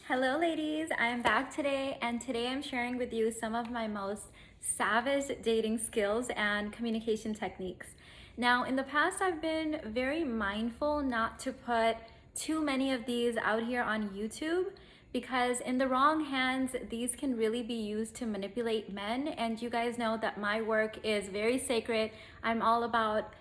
Hello ladies, I'm back today and today I'm sharing with you some of my most savage dating skills and communication techniques. Now in the past I've been very mindful not to put too many of these out here on YouTube because in the wrong hands these can really be used to manipulate men, and you guys know that my work is very sacred. I'm all about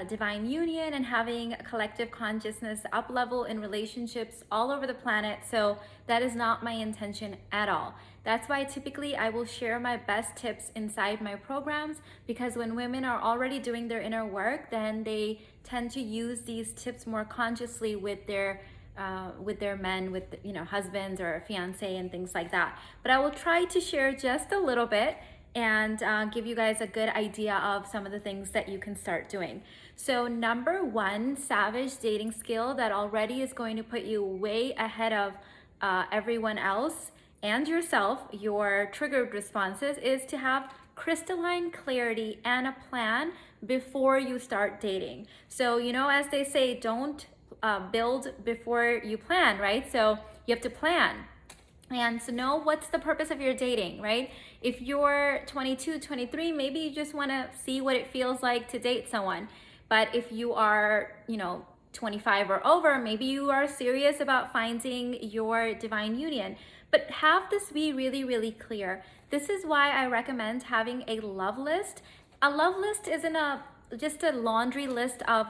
divine union and having a collective consciousness up level in relationships all over the planet. So that is not my intention at all. That's why typically I will share my best tips inside my programs, because when women are already doing their inner work, then they tend to use these tips more consciously with their men, with husbands or fiance and things like that. But I will try to share just a little bit and give you guys a good idea of some of the things that you can start doing. So number one savage dating skill that already is going to put you way ahead of everyone else and yourself, your triggered responses, is to have crystalline clarity and a plan before you start dating. So, as they say, don't build before you plan, right? So you have to plan. And so know what's the purpose of your dating, right? If you're 22, 23, maybe you just want to see what it feels like to date someone. But if you are, 25 or over, maybe you are serious about finding your divine union. But have this be really, really clear. This is why I recommend having a love list. A love list isn't just a laundry list of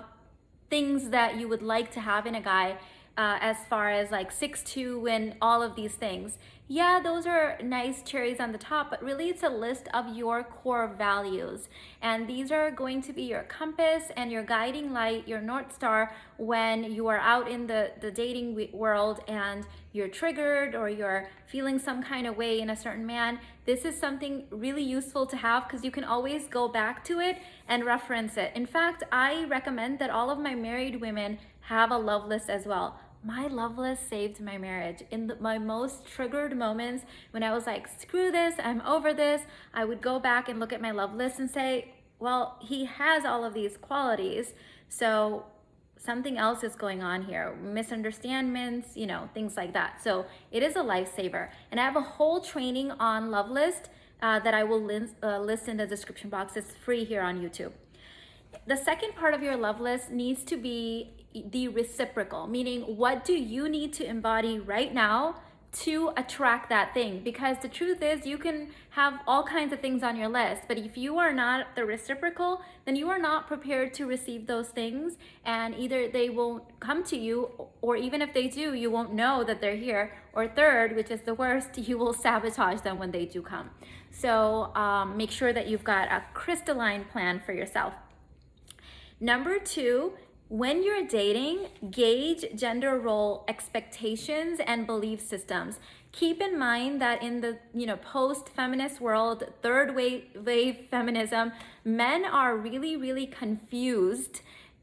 things that you would like to have in a guy, as far as like 6'2" and all of these things. Yeah, those are nice cherries on the top, but really it's a list of your core values. And these are going to be your compass and your guiding light, your North Star, when you are out in the dating world and you're triggered or you're feeling some kind of way in a certain man. This is something really useful to have because you can always go back to it and reference it. In fact, I recommend that all of my married women have a love list as well. My love list saved my marriage. In my most triggered moments, when I was like, screw this, I'm over this, I would go back and look at my love list and say, well, he has all of these qualities, so something else is going on here, misunderstandings, things like that. So it is a lifesaver. And I have a whole training on love list that I will list in the description box. It's free here on YouTube. The second part of your love list needs to be the reciprocal, meaning what do you need to embody right now to attract that thing? Because the truth is, you can have all kinds of things on your list, but if you are not the reciprocal, then you are not prepared to receive those things, and either they won't come to you, or even if they do, you won't know that they're here, or third, which is the worst, you will sabotage them when they do come. So make sure that you've got a crystalline plan for yourself. Number two, when you're dating, gauge gender role expectations and belief systems. Keep in mind that in the post-feminist world, third wave feminism, men are really, really confused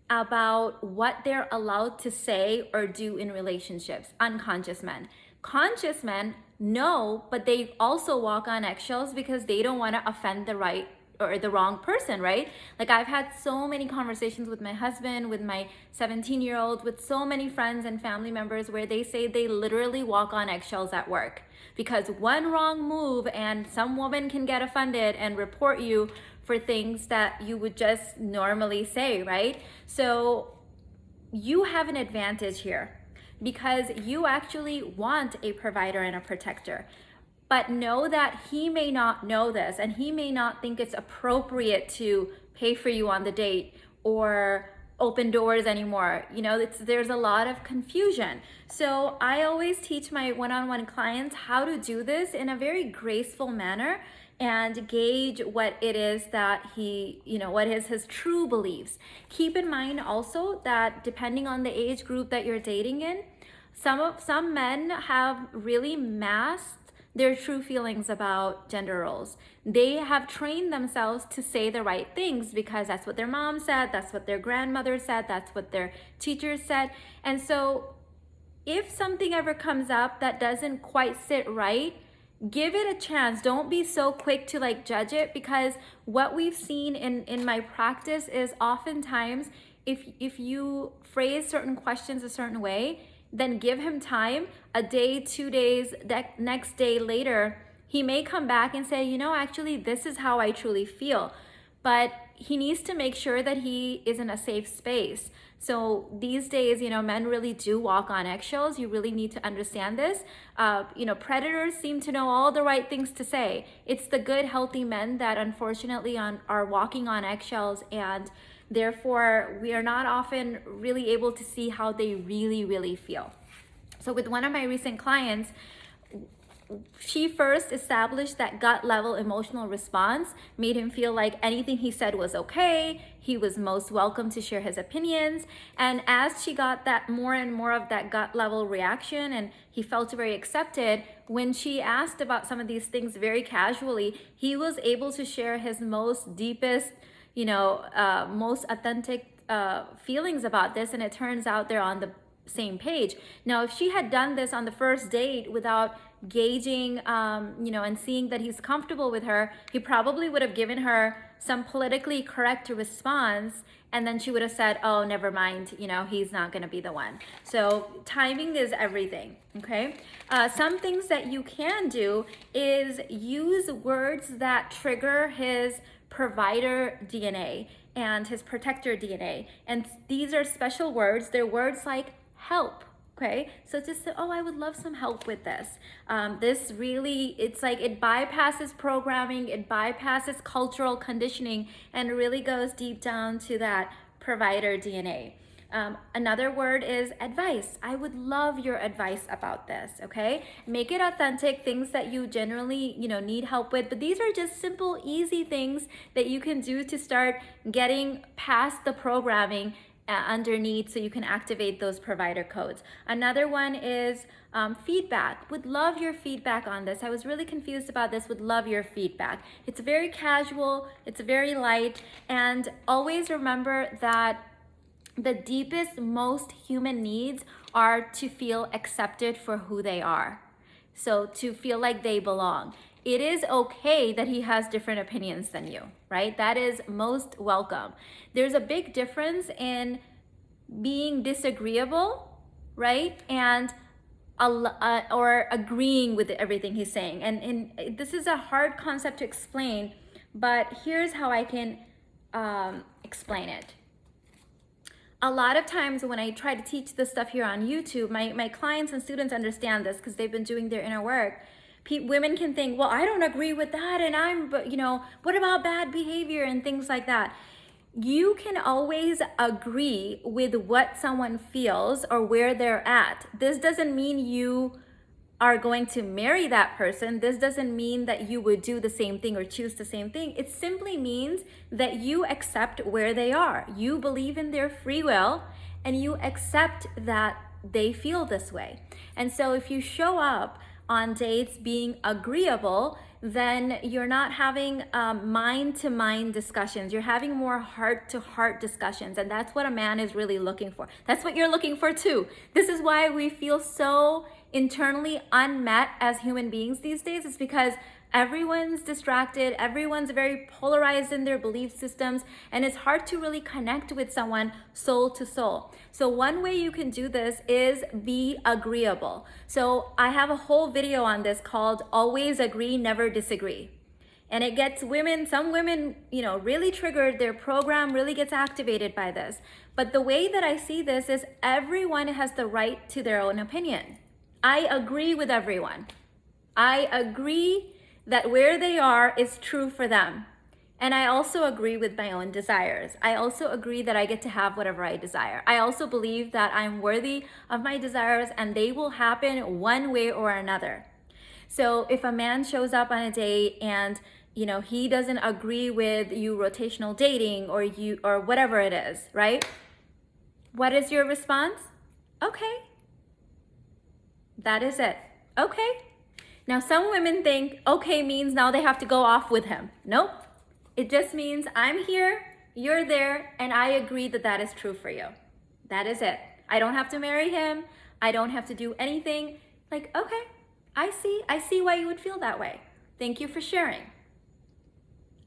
about what they're allowed to say or do in relationships. Unconscious men. Conscious men know, but they also walk on eggshells because they don't want to offend the right or the wrong person, right? Like I've had so many conversations with my husband, with my 17-year-old, with so many friends and family members where they say they literally walk on eggshells at work because one wrong move and some woman can get offended and report you for things that you would just normally say, right? So you have an advantage here because you actually want a provider and a protector. But know that he may not know this, and he may not think it's appropriate to pay for you on the date or open doors anymore. There's a lot of confusion. So I always teach my one-on-one clients how to do this in a very graceful manner and gauge what it is that what is his true beliefs. Keep in mind also that depending on the age group that you're dating in, some men have really masked their true feelings about gender roles. They have trained themselves to say the right things because that's what their mom said, that's what their grandmother said, that's what their teachers said. And so if something ever comes up that doesn't quite sit right, give it a chance. Don't be so quick to judge it, because what we've seen in my practice is oftentimes if you phrase certain questions a certain way, then give him time. A day, 2 days, that next day later, he may come back and say, you know, actually, this is how I truly feel. But he needs to make sure that he is in a safe space. So these days, you know, men really do walk on eggshells. You really need to understand this. You know, predators seem to know all the right things to say. It's the good, healthy men that unfortunately are walking on eggshells, and therefore we are not often really able to see how they really, really feel. So with one of my recent clients, she first established that gut level emotional response, made him feel like anything he said was okay. He was most welcome to share his opinions. And as she got that more and more of that gut level reaction, and he felt very accepted, when she asked about some of these things very casually, he was able to share his most deepest, you know, most authentic feelings about this. And it turns out they're on the same page. Now, if she had done this on the first date without gauging, you know, and seeing that he's comfortable with her, he probably would have given her some politically correct response, and then she would have said, oh, never mind, you know, he's not going to be the one. So timing is everything. Okay. Some things that you can do is use words that trigger his provider DNA and his protector DNA. And these are special words. They're words like help. Okay, so just say, oh, I would love some help with this. This really, it's like it bypasses programming, it bypasses cultural conditioning, and really goes deep down to that provider DNA. Another word is advice. I would love your advice about this, okay? Make it authentic, things that you generally, you know, need help with, but these are just simple, easy things that you can do to start getting past the programming underneath, so you can activate those provider codes. Another one is feedback. Would love your feedback on this. I was really confused about this. Would love your feedback. It's very casual, it's very light, and always remember that the deepest, most human needs are to feel accepted for who they are. So to feel like they belong. It is okay that he has different opinions than you, right? That is most welcome. There's a big difference in being disagreeable, right? And or agreeing with everything he's saying. And this is a hard concept to explain, but here's how I can explain it. A lot of times when I try to teach this stuff here on YouTube, my clients and students understand this because they've been doing their inner work. Women can think, well, I don't agree with that, and but you know, what about bad behavior and things like that? You can always agree with what someone feels or where they're at. This doesn't mean you are going to marry that person. This doesn't mean that you would do the same thing or choose the same thing. It simply means that you accept where they are. You believe in their free will, and you accept that they feel this way. And so if you show up on dates being agreeable, then you're not having mind-to-mind discussions. You're having more heart-to-heart discussions, and that's what a man is really looking for. That's what you're looking for too. This is why we feel so internally unmet as human beings these days. It's because everyone's distracted, everyone's very polarized in their belief systems, and it's hard to really connect with someone soul to soul. So one way you can do this is be agreeable. So I have a whole video on this called Always Agree, Never Disagree. And it gets women, some women, you know, really triggered. Their program really gets activated by this. But the way that I see this is everyone has the right to their own opinion. I agree with everyone. I agree that where they are is true for them. And I also agree with my own desires. I also agree that I get to have whatever I desire. I also believe that I'm worthy of my desires and they will happen one way or another. So if a man shows up on a date and, you know, he doesn't agree with you rotational dating or whatever it is, right? What is your response? Okay. That is it. Okay. Now, some women think okay means now they have to go off with him. Nope. It just means I'm here, you're there, and I agree that that is true for you. That is it. I don't have to marry him. I don't have to do anything. Like, okay, I see why you would feel that way. Thank you for sharing.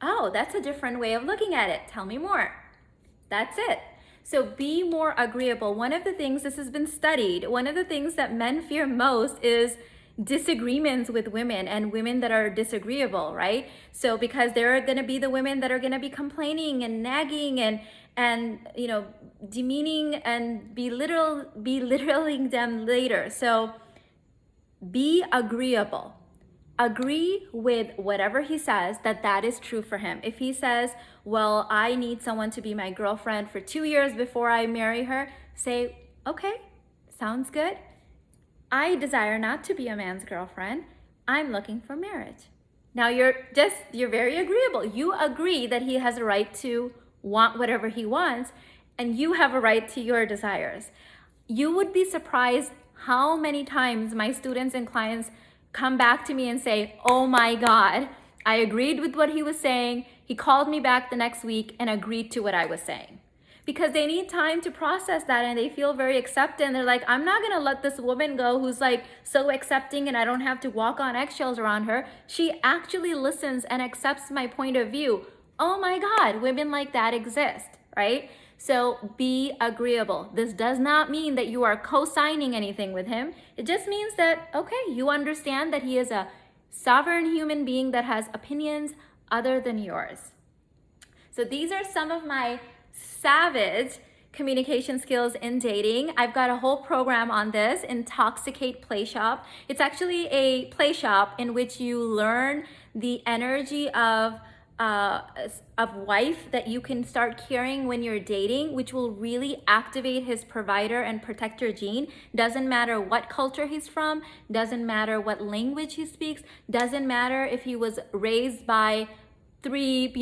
Oh, that's a different way of looking at it. Tell me more. That's it. So be more agreeable. One of the things, this has been studied, one of the things that men fear most is disagreements with women and women that are disagreeable, right? So because there are going to be the women that are going to be complaining and nagging and you know, demeaning and belittling them later. So be agreeable. Agree with whatever he says, that is true for him. If he says, well, I need someone to be my girlfriend for 2 years before I marry her, say, okay, sounds good. I desire not to be a man's girlfriend. I'm looking for marriage. Now you're very agreeable. You agree that he has a right to want whatever he wants, and you have a right to your desires. You would be surprised how many times my students and clients come back to me and say, oh my God, I agreed with what he was saying. He called me back the next week and agreed to what I was saying. Because they need time to process that, and they feel very accepted. And they're like, I'm not gonna let this woman go who's like so accepting and I don't have to walk on eggshells around her. She actually listens and accepts my point of view. Oh my God, women like that exist, right? So be agreeable. This does not mean that you are co-signing anything with him. It just means that, okay, you understand that he is a sovereign human being that has opinions other than yours. So these are some of my savage communication skills in dating. I've got a whole program on this, Intoxicate Play Shop. It's actually a play shop in which you learn the energy of wife that you can start carrying when you're dating, which will really activate his provider and protector gene. Doesn't matter what culture he's from, doesn't matter what language he speaks, doesn't matter if he was raised by three-wave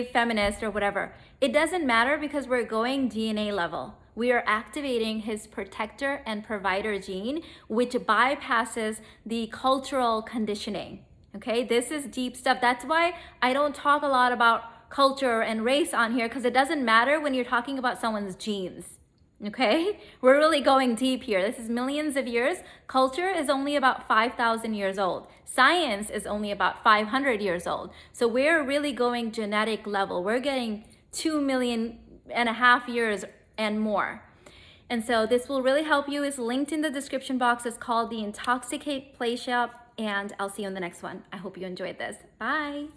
feminist or whatever. It doesn't matter, because we're going DNA level. We are activating his protector and provider gene, which bypasses the cultural conditioning. Okay, this is deep stuff. That's why I don't talk a lot about culture and race on here, because it doesn't matter when you're talking about someone's genes. Okay, we're really going deep here. This is millions of years. Culture is only about 5,000 years old. Science is only about 500 years old. So we're really going genetic level. We're getting 2.5 million years and more. And so this will really help you. It's linked in the description box. It's called the Intoxicate Play Shop. And I'll see you in the next one. I hope you enjoyed this. Bye.